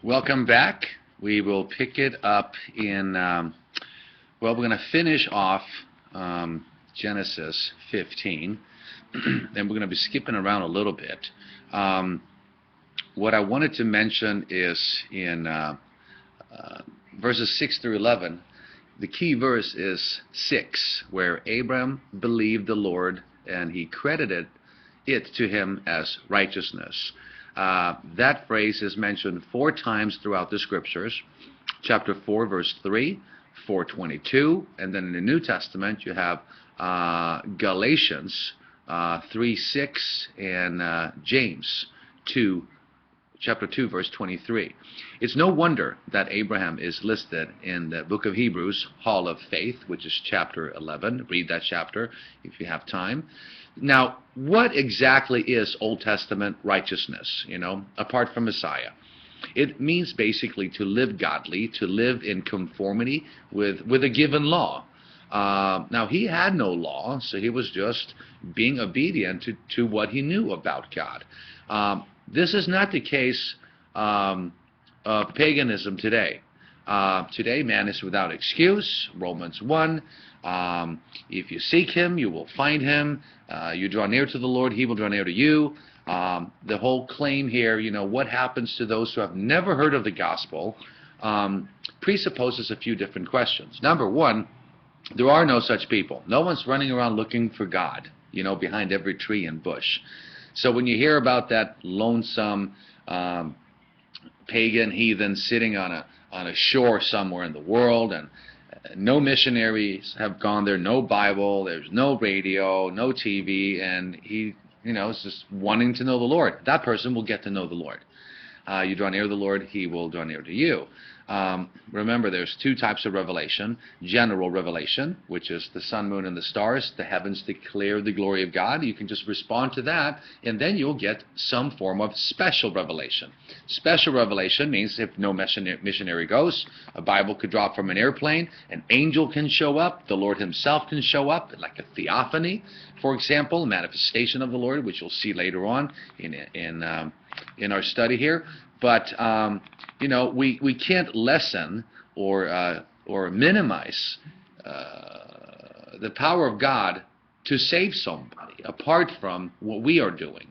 Welcome back. We will pick it up in, we're going to finish off Genesis 15. Then we're going to be skipping around a little bit. What I wanted to mention is in verses 6 through 11, the key verse is 6, where Abram believed the Lord and he credited it to him as righteousness. That phrase is mentioned 4 times throughout the scriptures. Chapter 4, verse 3, 4:22, and then in the New Testament you have Galatians 3:6 and James 2, chapter 2, verse 23. It's no wonder that Abraham is listed in the book of Hebrews, Hall of Faith, which is chapter 11. Read that chapter if you have time. Now, what exactly is Old Testament righteousness, apart from Messiah? It means basically to live godly, to live in conformity with a given law. Now, he had no law, so he was just being obedient to what he knew about God. This is not the case of paganism today. Today, man is without excuse. Romans 1. If you seek him, you will find him. You draw near to the Lord, he will draw near to you. The whole claim here, what happens to those who have never heard of the gospel, presupposes a few different questions. Number one, there are no such people. No one's running around looking for God, behind every tree and bush. So when you hear about that lonesome pagan heathen sitting on a shore somewhere in the world, and no missionaries have gone there, no Bible, there's no radio, no TV, and he, is just wanting to know the Lord. That person will get to know the Lord. You draw near to the Lord, he will draw near to you. Remember, there's 2 types of revelation. General revelation, which is the sun, moon, and the stars. The heavens declare the glory of God. You can just respond to that, and then you'll get some form of special revelation. Special revelation means if no missionary goes, a Bible could drop from an airplane, an angel can show up, the Lord himself can show up, like a theophany, for example, a manifestation of the Lord, which you'll see later on in our study here. But we can't lessen or minimize the power of God to save somebody apart from what we are doing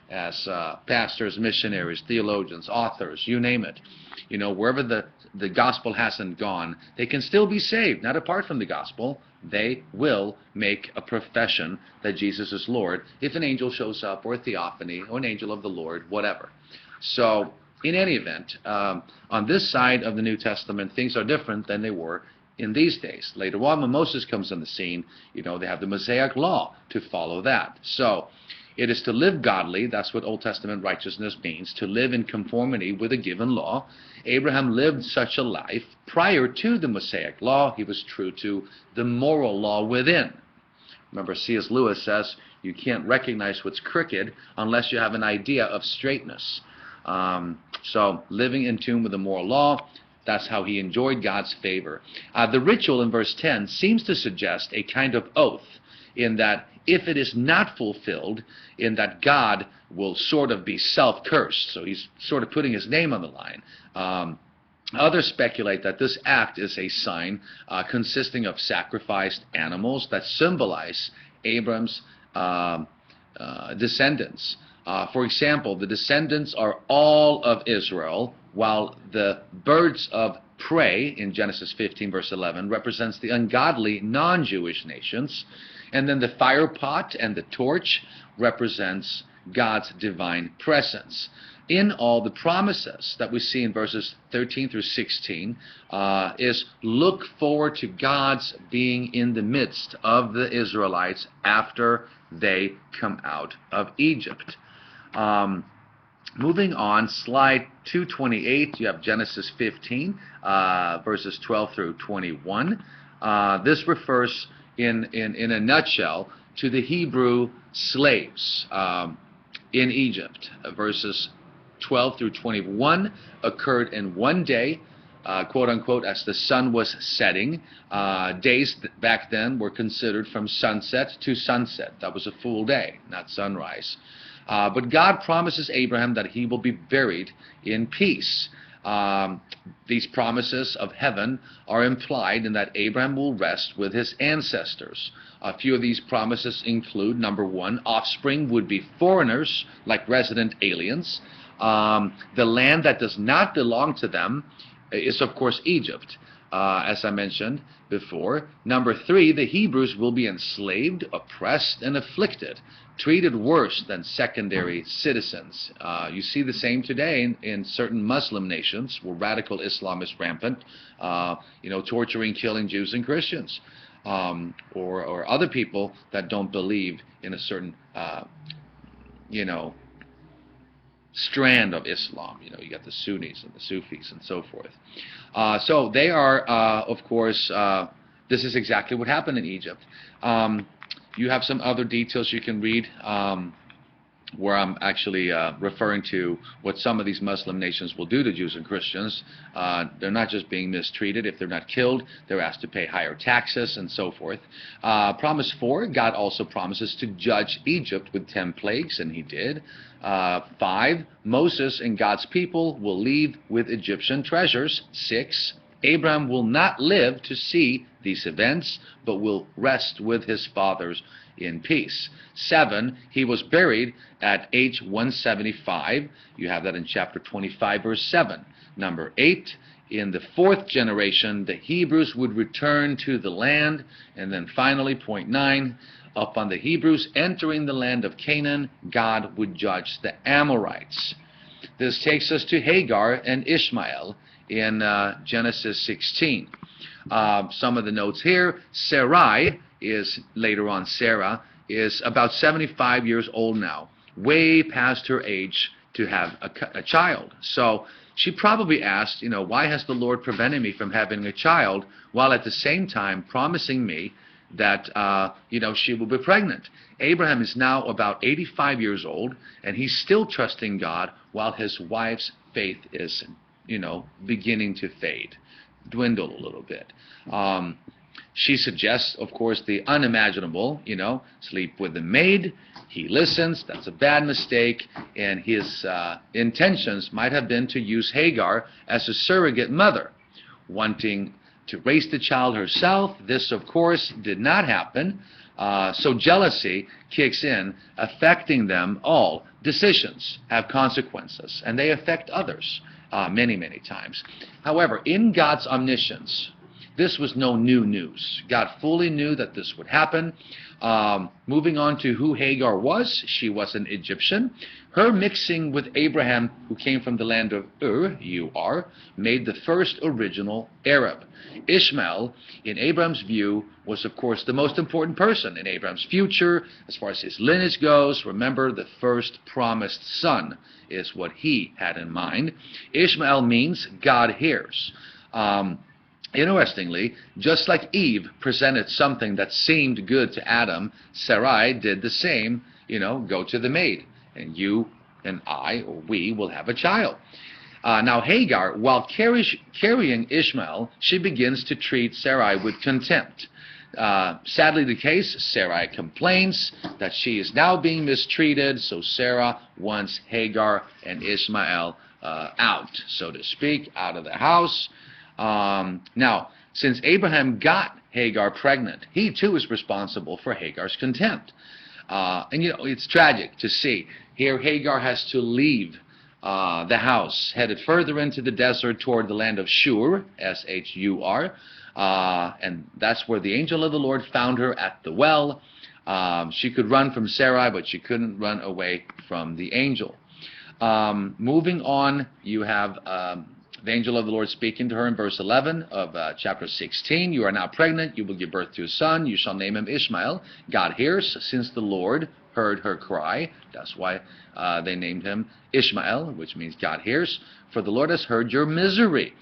as pastors, missionaries, theologians, authors, you name it. Wherever the gospel hasn't gone, they can still be saved, not apart from the gospel. They will make a profession that Jesus is Lord if an angel shows up, or a theophany, or an angel of the Lord, whatever. So, in any event, on this side of the New Testament, things are different than they were in these days. Later on, when Moses comes on the scene, they have the Mosaic law to follow that. So, it is to live godly. That's what Old Testament righteousness means, to live in conformity with a given law. Abraham lived such a life prior to the Mosaic law. He was true to the moral law within. Remember, C.S. Lewis says, you can't recognize what's crooked unless you have an idea of straightness. So living in tune with the moral law, that's how he enjoyed God's favor. The ritual in verse 10 seems to suggest a kind of oath, in that if it is not fulfilled, in that God will sort of be self-cursed. So he's sort of putting his name on the line. Others speculate that this act is a sign consisting of sacrificed animals that symbolize Abram's descendants. For example, the descendants are all of Israel, while the birds of prey in Genesis 15, verse 11, represents the ungodly non-Jewish nations. And then the fire pot and the torch represents God's divine presence. In all, the promises that we see in verses 13 through 16 is look forward to God's being in the midst of the Israelites after they come out of Egypt. Moving on, slide 228, you have Genesis 15, verses 12 through 21. This refers in a nutshell to the Hebrew slaves in Egypt. Verses 12 through 21 occurred in one day, quote unquote, as the sun was setting. Days back then were considered from sunset to sunset. That was a full day, not sunrise. But God promises Abraham that he will be buried in peace. These promises of heaven are implied in that Abraham will rest with his ancestors. A few of these promises include, number one, offspring would be foreigners, like resident aliens. The land that does not belong to them is, of course, Egypt, as I mentioned before. Number three, the Hebrews will be enslaved, oppressed, and afflicted, treated worse than secondary citizens. You see the same today in certain Muslim nations where radical Islam is rampant, torturing, killing Jews and Christians, or other people that don't believe in a certain, strand of Islam. You got the Sunnis and the Sufis and so forth. So they are, of course, this is exactly what happened in Egypt. You have some other details you can read where I'm actually referring to what some of these Muslim nations will do to Jews and Christians. They're not just being mistreated. If they're not killed, they're asked to pay higher taxes and so forth. Promise 4, God also promises to judge Egypt with 10 plagues, and he did. 5, Moses and God's people will leave with Egyptian treasures. 6, Abraham will not live to see these events, but will rest with his fathers in peace. 7, he was buried at age 175. You have that in chapter 25, verse 7. Number 8, in the 4th generation, the Hebrews would return to the land. And then finally, point 9, upon the Hebrews entering the land of Canaan, God would judge the Amorites. This takes us to Hagar and Ishmael in Genesis 16. Some of the notes here: Sarai is, later on Sarah, is about 75 years old now, way past her age to have a child. So she probably asked, why has the Lord prevented me from having a child, while at the same time promising me that, she will be pregnant. Abraham is now about 85 years old, and he's still trusting God while his wife's faith is, beginning to fade, dwindle a little bit. She suggests, of course, the unimaginable, sleep with the maid. He listens. That's a bad mistake. And his intentions might have been to use Hagar as a surrogate mother, wanting to raise the child herself. This, of course, did not happen. So jealousy kicks in, affecting them all. Decisions have consequences, and they affect others many, many times. However, in God's omniscience, this was no new news. God fully knew that this would happen. Moving on to who Hagar was, she was an Egyptian. Her mixing with Abraham, who came from the land of Ur, made the first original Arab. Ishmael, in Abraham's view, was of course the most important person in Abraham's future as far as his lineage goes. Remember, the first promised son is what he had in mind. Ishmael means God hears. Interestingly, just like Eve presented something that seemed good to Adam, Sarai did the same, go to the maid, and you and I, or we, will have a child. Now Hagar, while carrying Ishmael, she begins to treat Sarai with contempt. Sadly the case, Sarai complains that she is now being mistreated, so Sarah wants Hagar and Ishmael out, so to speak, out of the house. Now, since Abraham got Hagar pregnant, he too is responsible for Hagar's contempt. And it's tragic to see. Here Hagar has to leave the house, headed further into the desert toward the land of Shur, S-H-U-R, and that's where the angel of the Lord found her at the well. She could run from Sarai, but she couldn't run away from the angel. Moving on, you have the angel of the Lord speaking to her in verse 11 of chapter 16. You are now pregnant. You will give birth to a son. You shall name him Ishmael. God hears, since the Lord heard her cry. That's why they named him Ishmael, which means God hears. For the Lord has heard your misery.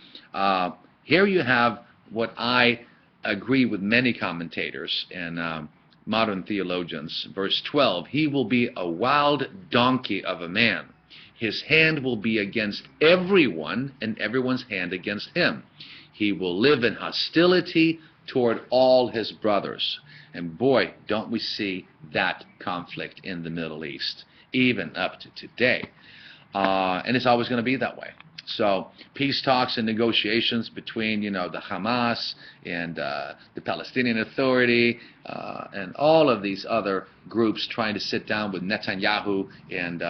Here you have what I agree with many commentators and modern theologians. Verse 12, he will be a wild donkey of a man. His hand will be against everyone, and everyone's hand against him. He will live in hostility toward all his brothers. And boy, don't we see that conflict in the Middle East, even up to today. And it's always going to be that way. So peace talks and negotiations between, the Hamas and the Palestinian Authority and all of these other groups trying to sit down with Netanyahu and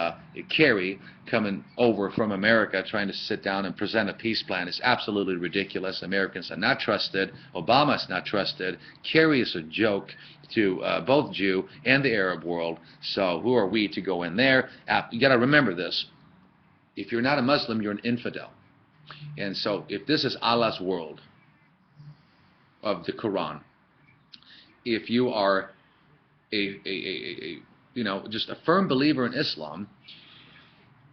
Kerry coming over from America trying to sit down and present a peace plan is absolutely ridiculous. Americans are not trusted. Obama is not trusted. Kerry is a joke to both Jew and the Arab world. So who are we to go in there? You got to remember this. If you're not a Muslim, you're an infidel. And so if this is Allah's world of the Quran, if you are just a firm believer in Islam,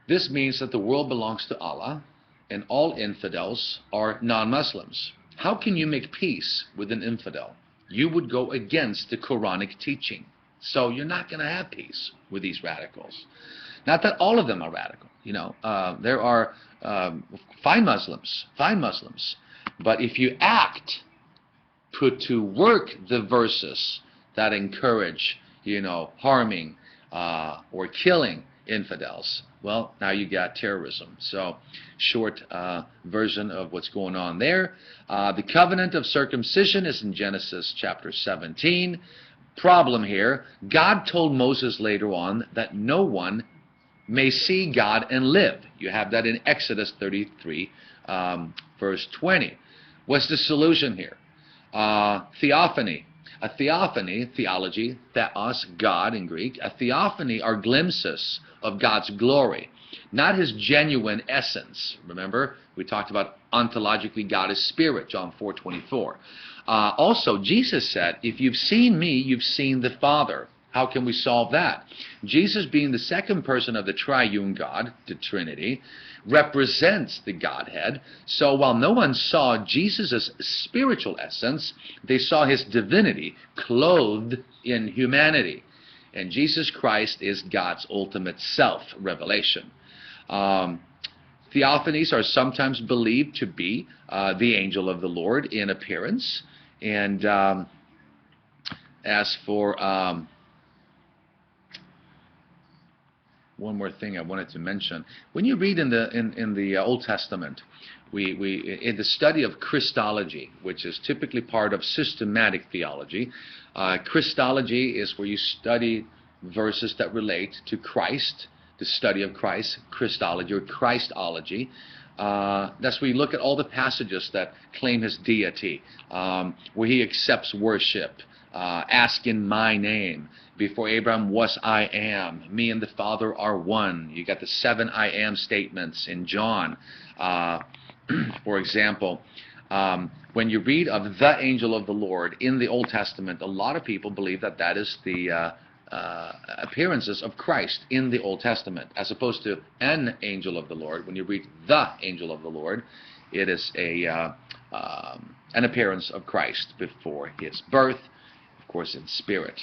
this means that the world belongs to Allah and all infidels are non-Muslims. How can you make peace with an infidel? You would go against the Quranic teaching. So you're not going to have peace with these radicals. Not that all of them are radical. There are fine Muslims, but if you put to work the verses that encourage, harming or killing infidels, well, now you got terrorism. So, short version of what's going on there. The covenant of circumcision is in Genesis chapter 17. Problem here, God told Moses later on that no one may see God and live. You have that in Exodus 33, verse 20. What's the solution here? Theophany. A theophany, theology, theos, God in Greek. A theophany are glimpses of God's glory, not His genuine essence. Remember, we talked about ontologically God is spirit, John 4:24. Also, Jesus said, if you've seen me, you've seen the Father. How can we solve that? Jesus, being the second person of the triune God, the Trinity, represents the Godhead. So while no one saw Jesus' spiritual essence, they saw His divinity clothed in humanity. And Jesus Christ is God's ultimate self-revelation. Theophanies are sometimes believed to be the angel of the Lord in appearance. And as for one more thing I wanted to mention. When you read in the Old Testament, in the study of Christology, which is typically part of systematic theology, Christology is where you study verses that relate to Christ, the study of Christ, Christology or Christology. That's where you look at all the passages that claim His deity, where He accepts worship, ask in my name. Before Abraham was I am. Me and the Father are one. You got the 7 I am statements in John. For example, when you read of the angel of the Lord in the Old Testament, a lot of people believe that that is the appearances of Christ in the Old Testament, as opposed to an angel of the Lord. When you read the angel of the Lord, it is an appearance of Christ before His birth, of course in spirit.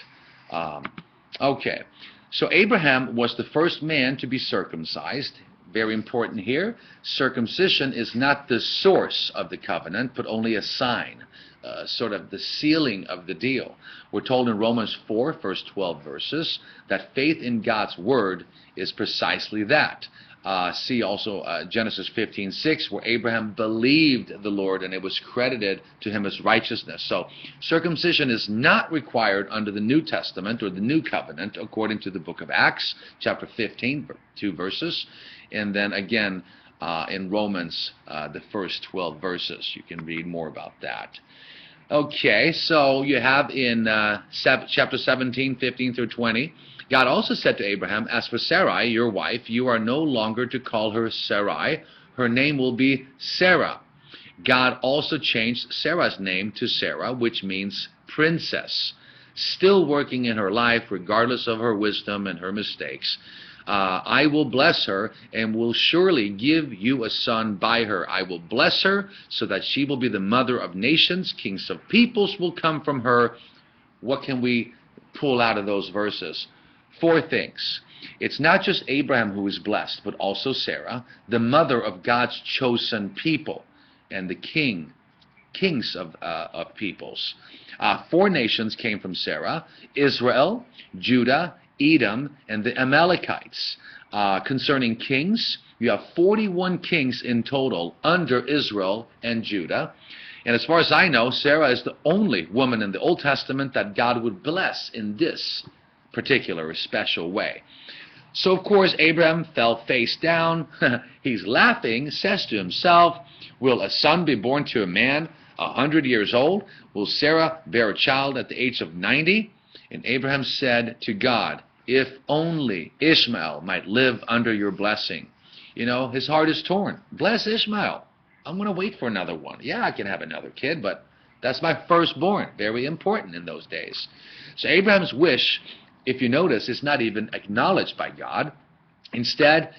Okay, so Abraham was the first man to be circumcised. Very important here. Circumcision is not the source of the covenant, but only a sign, sort of the sealing of the deal. We're told in Romans 4, first 12 verses, that faith in God's word is precisely that. See also Genesis 15:6, where Abraham believed the Lord and it was credited to him as righteousness. So circumcision is not required under the New Testament or the New Covenant, according to the book of Acts, chapter 15, 2 verses. And then again in Romans, the first 12 verses. You can read more about that. Okay, so you have in chapter 17, 15 through 20, God also said to Abraham, as for Sarai, your wife, you are no longer to call her Sarai. Her name will be Sarah. God also changed Sarah's name to Sarah, which means princess. Still working in her life, regardless of her wisdom and her mistakes. I will bless her and will surely give you a son by her. I will bless her so that she will be the mother of nations. Kings of peoples will come from her. What can we pull out of those verses? 4 things. It's not just Abraham who is blessed, but also Sarah, the mother of God's chosen people and the kings of peoples. 4 nations came from Sarah: Israel, Judah, Edom, and the Amalekites. Concerning kings, you have 41 kings in total under Israel and Judah. And as far as I know, Sarah is the only woman in the Old Testament that God would bless in this particular special way. So, of course, Abraham fell face down. He's laughing, says to himself, will a son be born to a man 100 years old? Will Sarah bear a child at the age of 90? And Abraham said to God, if only Ishmael might live under your blessing. You know, his heart is torn. Bless Ishmael. I'm going to wait for another one. Yeah, I can have another kid, but that's my firstborn. Very important in those days. So Abraham's wish, if you notice, is not even acknowledged by God. Instead,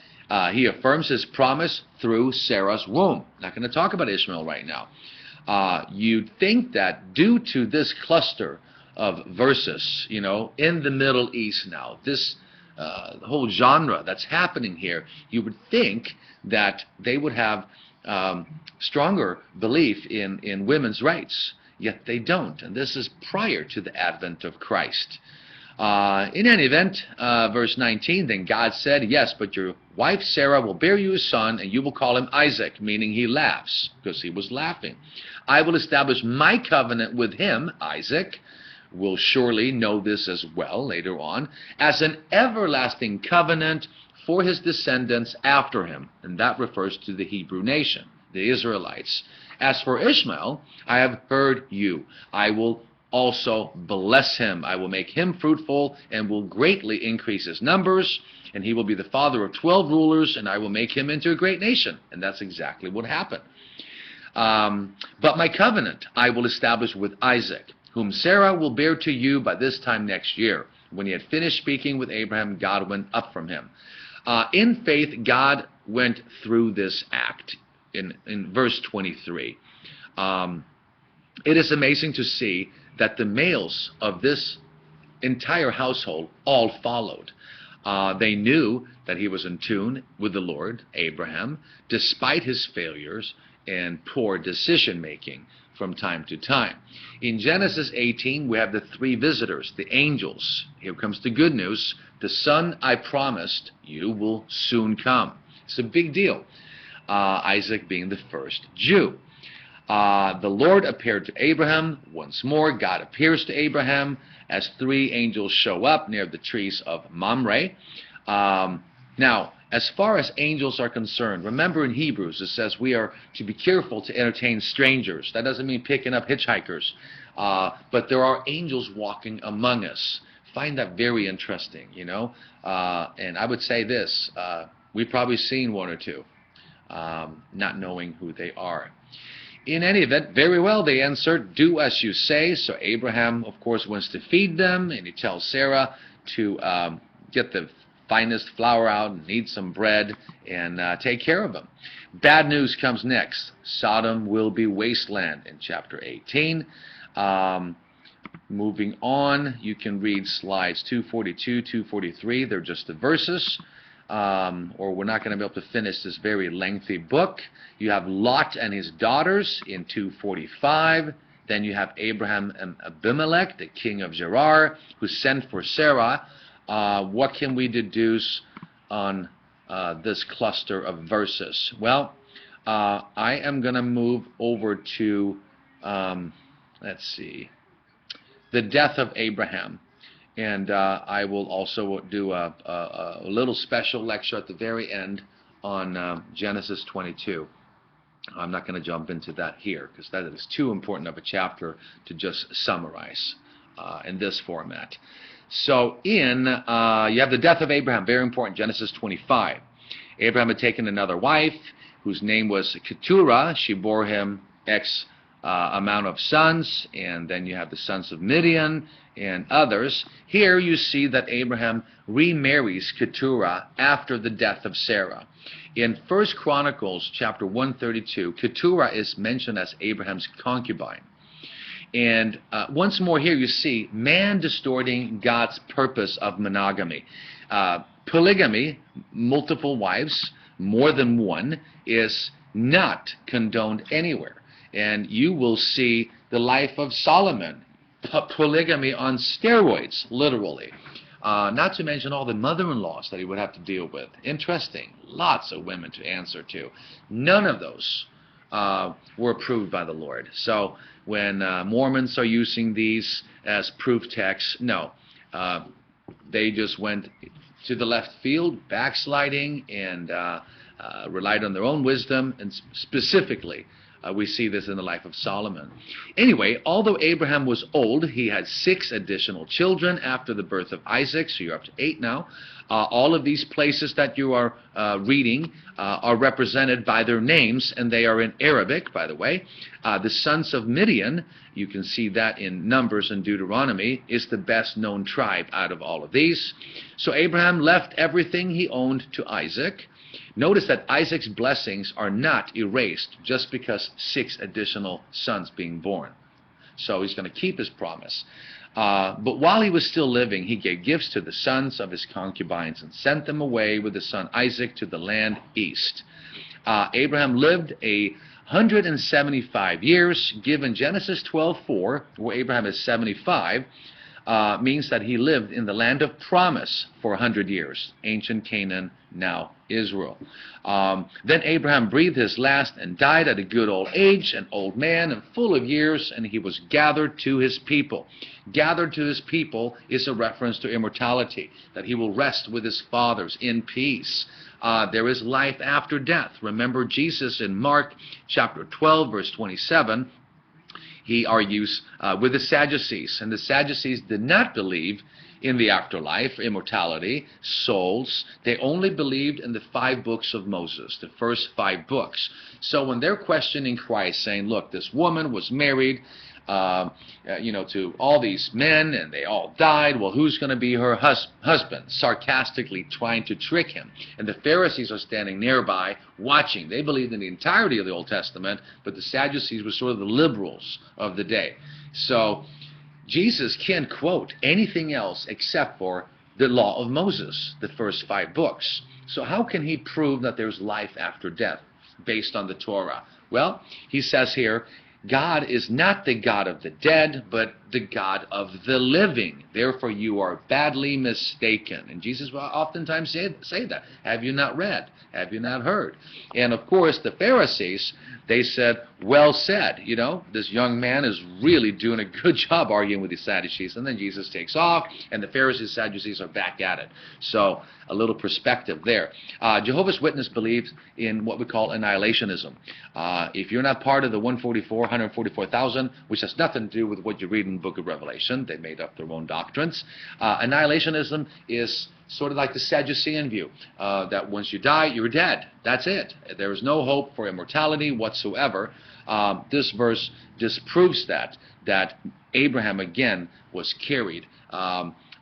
he affirms his promise through Sarah's womb. Not going to talk about Ishmael right now. You'd think that due to this cluster of verses, you know, in the Middle East now, this whole genre that's happening here, you would think that they would have stronger belief in women's rights, yet they don't. And this is prior to the advent of Christ. In any event, verse 19, then God said, yes, but your wife Sarah will bear you a son, and you will call him Isaac, meaning he laughs, because he was laughing. I will establish my covenant with him, Isaac, will surely know this as well later on, as an everlasting covenant for his descendants after him. And that refers to the Hebrew nation, the Israelites. As for Ishmael, I have heard you. I will also bless him. I will make him fruitful and will greatly increase his numbers, and he will be the father of 12 rulers, and I will make him into a great nation. And that's exactly what happened. But my covenant I will establish with Isaac, whom Sarah will bear to you by this time next year. When he had finished speaking with Abraham, God went up from him. In faith, God went through this act in verse 23. It is amazing to see that the males of this entire household all followed. They knew that he was in tune with the Lord, Abraham, despite his failures and poor decision-making from time to time. In Genesis 18, we have the three visitors, the angels. Here comes the good news. The son I promised you will soon come. It's a big deal. Isaac being the first Jew. The Lord appeared to Abraham. Once more, God appears to Abraham as three angels show up near the trees of Mamre. Now, as far as angels are concerned, remember in Hebrews it says we are to be careful to entertain strangers. That doesn't mean picking up hitchhikers. But there are angels walking among us. Find that very interesting, you know. And I would say this, we've probably seen one or two, not knowing who they are. In any event, very well, they answered, do as you say. So Abraham, of course, wants to feed them, and he tells Sarah to get the finest flour out and knead some bread and take care of them. Bad news comes next. Sodom will be wasteland in chapter 18. Moving on, you can read slides 242, 243. They're just the verses. Or we're not going to be able to finish this very lengthy book. You have Lot and his daughters in 245. Then you have Abraham and Abimelech, the king of Gerar, who sent for Sarah. What can we deduce on this cluster of verses? Well, I am going to move over to, let's see, the death of Abraham. And I will also do a little special lecture at the very end on Genesis 22. I'm not going to jump into that here because that is too important of a chapter to just summarize in this format. So you have the death of Abraham, very important, Genesis 25. Abraham had taken another wife whose name was Keturah. She bore him X amount of sons, and then you have the sons of Midian and others. Here you see that Abraham remarries Keturah after the death of Sarah. In 1 Chronicles chapter 132, Keturah is mentioned as Abraham's concubine. And once more here you see man distorting God's purpose of monogamy. Polygamy, multiple wives, more than one, is not condoned anywhere. And you will see the life of Solomon, polygamy on steroids, literally. Not to mention all the mother-in-laws that he would have to deal with. Interesting. Lots of women to answer to. None of those were approved by the Lord. So when Mormons are using these as proof texts, no. They just went to the left field, backsliding, and relied on their own wisdom, and specifically we see this in the life of Solomon. Anyway, although Abraham was old, he had 6 additional children after the birth of Isaac, so you're up to 8 now. All of these places that you are reading are represented by their names, and they are in Arabic, by the way. The sons of Midian, you can see that in Numbers and Deuteronomy, is the best known tribe out of all of these. So Abraham left everything he owned to Isaac. Notice that Isaac's blessings are not erased just because 6 additional sons being born. So he's going to keep his promise. But while he was still living, he gave gifts to the sons of his concubines and sent them away with his son Isaac to the land east. Abraham lived 175 years. Given Genesis 12:4, where Abraham is 75, means that he lived in the land of promise for 100 years, ancient Canaan, now Israel. Then Abraham breathed his last and died at a good old age, an old man and full of years, and he was gathered to his people. Gathered to his people is a reference to immortality, that he will rest with his fathers in peace. There is life after death. Remember Jesus in Mark chapter 12, verse 27, he argues with the Sadducees, and the Sadducees did not believe in the afterlife, immortality, souls. They only believed in the 5 books of Moses, the first 5 books. So when they're questioning Christ, saying, look, this woman was married to all these men, and they all died. Well, who's going to be her husband? Sarcastically trying to trick him. And the Pharisees are standing nearby watching. They believed in the entirety of the Old Testament, but the Sadducees were sort of the liberals of the day. So Jesus can't quote anything else except for the law of Moses, the first 5 books. So how can he prove that there's life after death based on the Torah? Well, he says here, God is not the God of the dead, but the God of the living. Therefore, you are badly mistaken. And Jesus will oftentimes say that. Have you not read? Have you not heard? And of course, the Pharisees, they said, well said. You know, this young man is really doing a good job arguing with the Sadducees. And then Jesus takes off, and the Pharisees and Sadducees are back at it. So a little perspective there. Jehovah's Witness believes in what we call annihilationism. If you're not part of the 144,000, which has nothing to do with what you read in the book of Revelation, they made up their own doctrines. Annihilationism is sort of like the Sadducean view, that once you die, you're dead. That's it. There is no hope for immortality whatsoever. This verse disproves that Abraham again was carried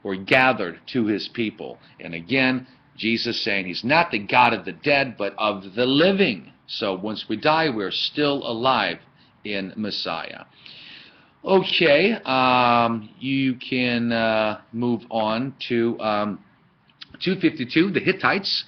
or gathered to his people. And again, Jesus saying he's not the God of the dead, but of the living. So once we die, we're still alive in Messiah. Okay, you can move on to 252, the Hittites.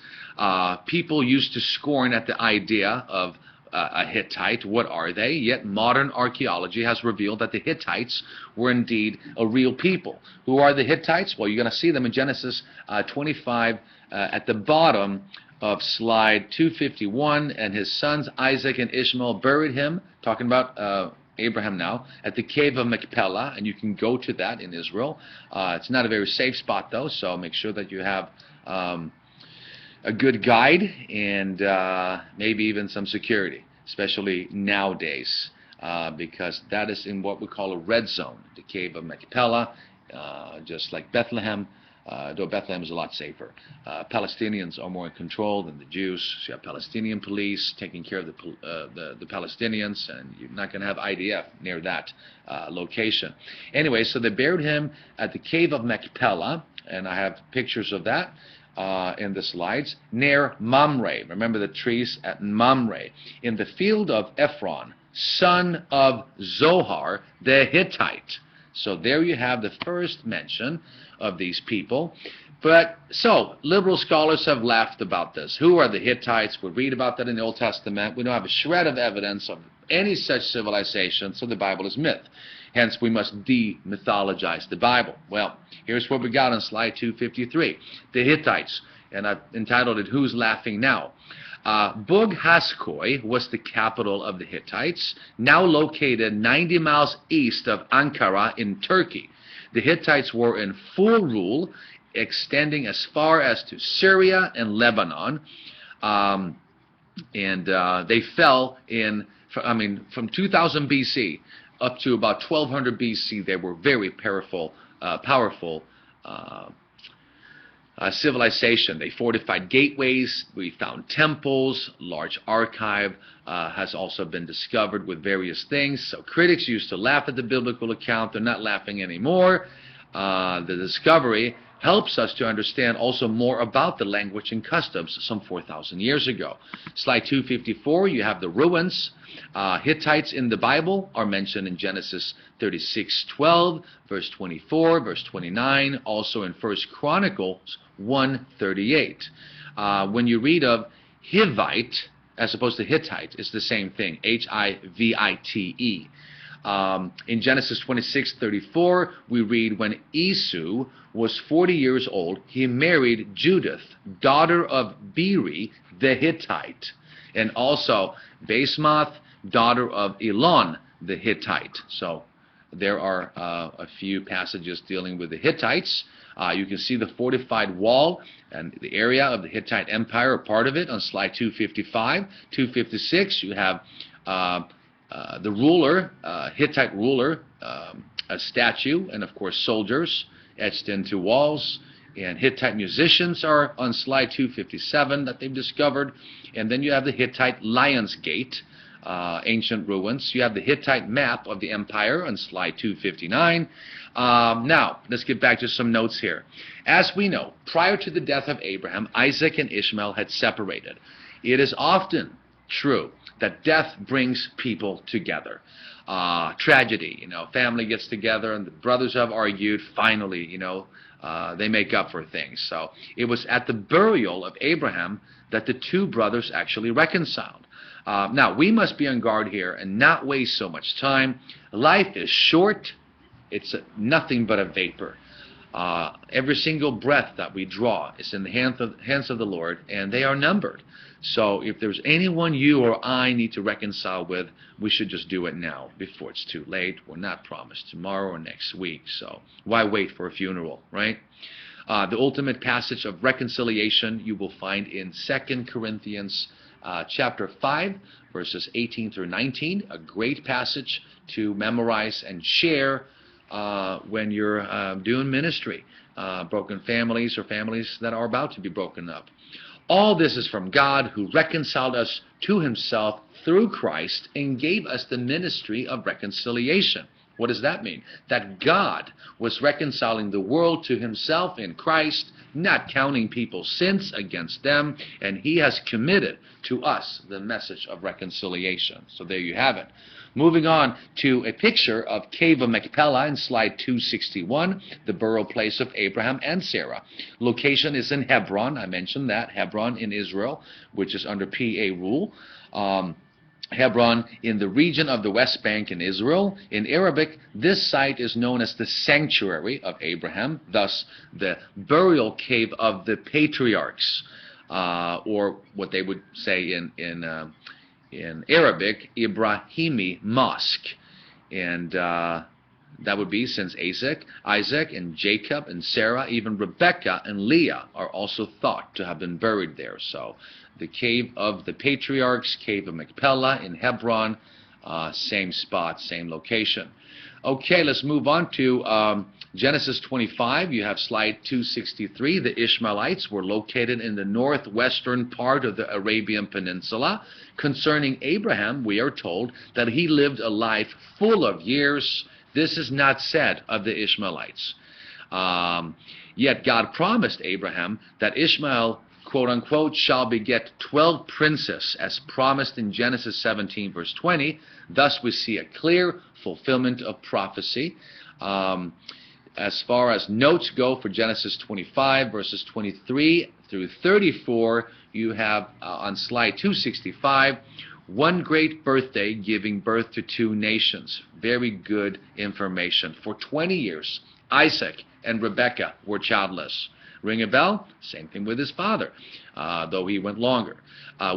People used to scorn at the idea of a Hittite. What are they? Yet modern archaeology has revealed that the Hittites were indeed a real people. Who are the Hittites? Well, you're going to see them in Genesis 25 at the bottom of slide 251. And his sons Isaac and Ishmael buried him, talking about Abraham now, at the cave of Machpelah, and you can go to that in Israel. It's not a very safe spot, though, so make sure that you have a good guide and maybe even some security, especially nowadays, because that is in what we call a red zone, the cave of Machpelah, just like Bethlehem, though Bethlehem is a lot safer. Palestinians are more in control than the Jews. So you have Palestinian police taking care of the Palestinians, and you're not going to have IDF near that location. Anyway, so they buried him at the cave of Machpelah, and I have pictures of that in the slides, near Mamre. Remember the trees at Mamre. In the field of Ephron, son of Zohar, the Hittite. So there you have the first mention of these people. But so liberal scholars have laughed about this. Who are the Hittites? We read about that in the Old Testament. We don't have a shred of evidence of any such civilization, so the Bible is myth. Hence, we must demythologize the Bible. Well, here's what we got on slide 253. The Hittites, and I've entitled it, Who's Laughing Now? Bug-Haskoi was the capital of the Hittites, now located 90 miles east of Ankara in Turkey. The Hittites were in full rule, extending as far as to Syria and Lebanon, they fell in, from 2000 BC up to about 1200 BC. They were very powerful civilization. They fortified gateways. We found temples. Large archive has also been discovered with various things. So critics used to laugh at the biblical account. They're not laughing anymore. The discovery helps us to understand also more about the language and customs some 4,000 years ago. Slide 254, you have the ruins. Hittites in the Bible are mentioned in Genesis 36:12, verse 24, verse 29, also in 1 Chronicles 1:38. When you read of Hivite as opposed to Hittite, it's the same thing, Hivite. In Genesis 26:34, we read, when Esau was 40 years old, he married Judith, daughter of Beri the Hittite, and also Basemath, daughter of Elon the Hittite. So there are a few passages dealing with the Hittites. You can see the fortified wall and the area of the Hittite Empire, a part of it, on slide 255. 256, you have the ruler, Hittite ruler, a statue, and of course soldiers etched into walls. And Hittite musicians are on slide 257 that they've discovered. And then you have the Hittite Lion's Gate, ancient ruins. You have the Hittite map of the empire on slide 259. Now, let's get back to some notes here. As we know, prior to the death of Abraham, Isaac and Ishmael had separated. It is often true that death brings people together. Tragedy, family gets together and the brothers have argued. Finally, they make up for things. So it was at the burial of Abraham that the two brothers actually reconciled. Now, we must be on guard here and not waste so much time. Life is short. It's nothing but a vapor. Every single breath that we draw is in the hands of the Lord, and they are numbered. So if there's anyone you or I need to reconcile with, we should just do it now before it's too late. We're not promised tomorrow or next week, so why wait for a funeral, right? The ultimate passage of reconciliation you will find in 2 Corinthians chapter 5, verses 18 through 19, a great passage to memorize and share when you're doing ministry, broken families or families that are about to be broken up. All this is from God, who reconciled us to himself through Christ and gave us the ministry of reconciliation. What does that mean? That God was reconciling the world to himself in Christ, not counting people's sins against them, and he has committed to us the message of reconciliation. So there you have it. Moving on to a picture of Cave of Machpelah in slide 261, the burial place of Abraham and Sarah. Location is in Hebron. I mentioned that. Hebron in Israel, which is under PA rule. Hebron in the region of the West Bank in Israel. In Arabic, this site is known as the Sanctuary of Abraham, thus the burial cave of the patriarchs, or what they would say in Arabic, Ibrahimi Mosque. And that would be since Isaac and Jacob and Sarah, even Rebekah and Leah are also thought to have been buried there. So the cave of the patriarchs, Cave of Machpelah in Hebron, same spot, same location. Okay, let's move on to Genesis 25. You have slide 263. The Ishmaelites were located in the northwestern part of the Arabian Peninsula. Concerning Abraham, we are told that he lived a life full of years. This is not said of the Ishmaelites. Yet God promised Abraham that Ishmael, quote-unquote, shall beget 12 princes, as promised in Genesis 17, verse 20. Thus we see a clear fulfillment of prophecy. As far as notes go for Genesis 25, verses 23 through 34, you have on slide 265, One great birthday giving birth to two nations. Very good information. For 20 years, Isaac and Rebekah were childless. Ring a bell? Same thing with his father, though he went longer.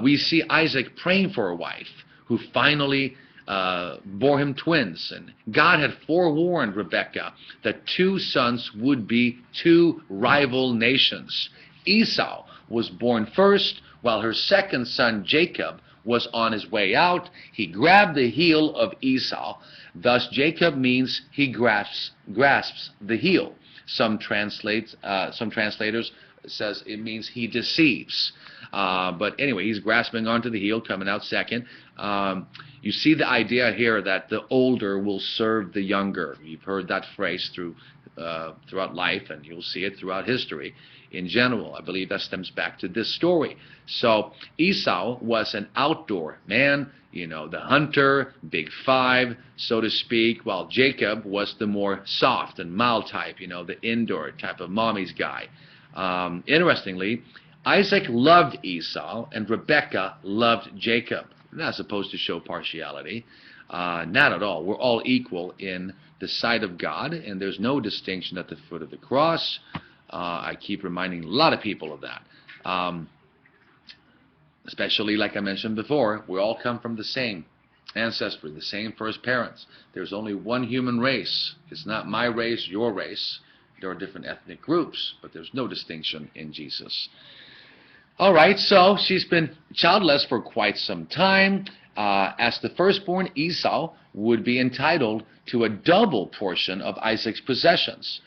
We see Isaac praying for a wife who finally bore him twins. And God had forewarned Rebekah that two sons would be two rival nations. Esau was born first, while her second son Jacob was on his way out. He grabbed the heel of Esau. Thus Jacob means he grasps the heel. Some translators says it means he deceives. But anyway, he's grasping onto the heel, coming out second. You see the idea here that the older will serve the younger. You've heard that phrase throughout life, and you'll see it throughout history in general. I believe that stems back to this story. So Esau was an outdoor man, the hunter, big five, so to speak, while Jacob was the more soft and mild type, the indoor type of mommy's guy. Interestingly, Isaac loved Esau and Rebekah loved Jacob. Not supposed to show partiality. Not at all. We're all equal in the sight of God, and there's no distinction at the foot of the cross. I keep reminding a lot of people of that. Especially, like I mentioned before, we all come from the same ancestry, the same first parents. There's only one human race. It's not my race, your race. There are different ethnic groups, but there's no distinction in Jesus. All right, so she's been childless for quite some time. As the firstborn, Esau would be entitled to a double portion of Isaac's possessions.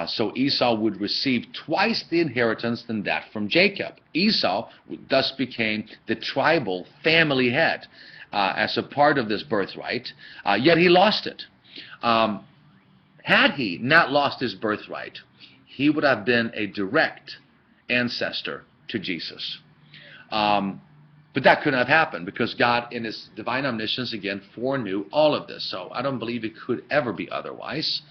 So Esau would receive twice the inheritance than that from Jacob. Esau thus became the tribal family head as a part of this birthright, yet he lost it. Had he not lost his birthright, he would have been a direct ancestor to Jesus. But that couldn't have happened because God, in his divine omniscience, again, foreknew all of this. So I don't believe it could ever be otherwise.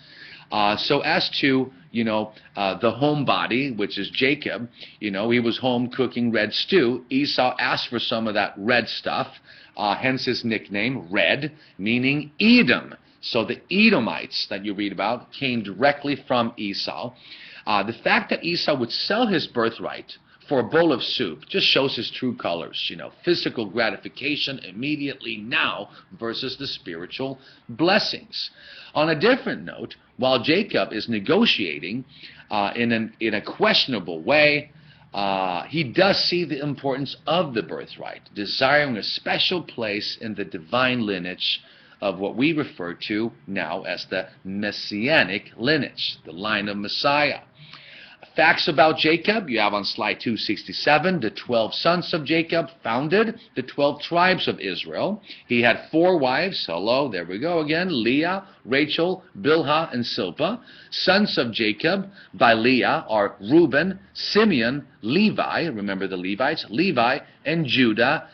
So as to, the homebody, which is Jacob, he was home cooking red stew. Esau asked for some of that red stuff, hence his nickname, Red, meaning Edom. So the Edomites that you read about came directly from Esau. The fact that Esau would sell his birthright for a bowl of soup just shows his true colors, physical gratification immediately now versus the spiritual blessings. On a different note, while Jacob is negotiating in a questionable way, he does see the importance of the birthright, desiring a special place in the divine lineage of what we refer to now as the Messianic lineage, the line of Messiah. Facts about Jacob, you have on slide 267, the 12 sons of Jacob founded the 12 tribes of Israel. He had 4 wives, hello, there we go again, Leah, Rachel, Bilhah, and Silpah. Sons of Jacob by Leah are Reuben, Simeon, Levi, remember the Levites, Levi, and Judah,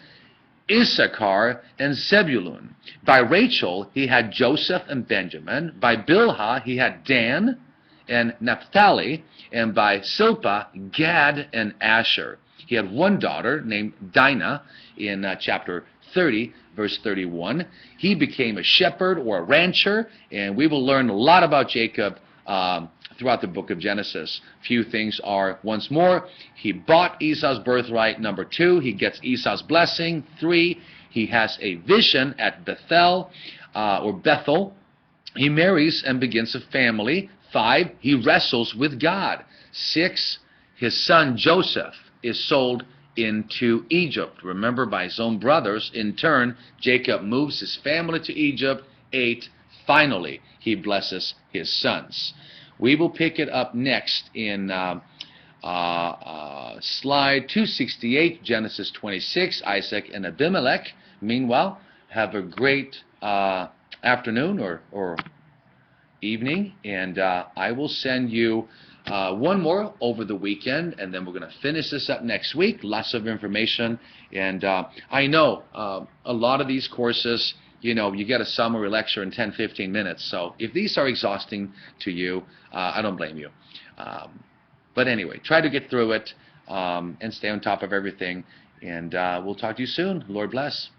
Issachar, and Zebulun. By Rachel, he had Joseph and Benjamin. By Bilhah, he had Dan and Naphtali, and by Silpah, Gad and Asher. He had one daughter named Dinah in chapter 30, verse 31. He became a shepherd or a rancher, and we will learn a lot about Jacob throughout the book of Genesis. Few things are, once more, he bought Esau's birthright. Number 2, he gets Esau's blessing. 3, he has a vision at Bethel, or Bethel. He marries and begins a family. 5, he wrestles with God. 6, his son Joseph is sold into Egypt. Remember, by his own brothers. In turn, Jacob moves his family to Egypt. 8, finally, he blesses his sons. We will pick it up next in slide 268, Genesis 26, Isaac and Abimelech. Meanwhile, have a great afternoon or evening, and I will send you one more over the weekend, and then we're going to finish this up next week. Lots of information, and I know a lot of these courses, you get a summary lecture in 10-15 minutes, so if these are exhausting to you, I don't blame you. But anyway, try to get through it and stay on top of everything, and we'll talk to you soon. Lord bless.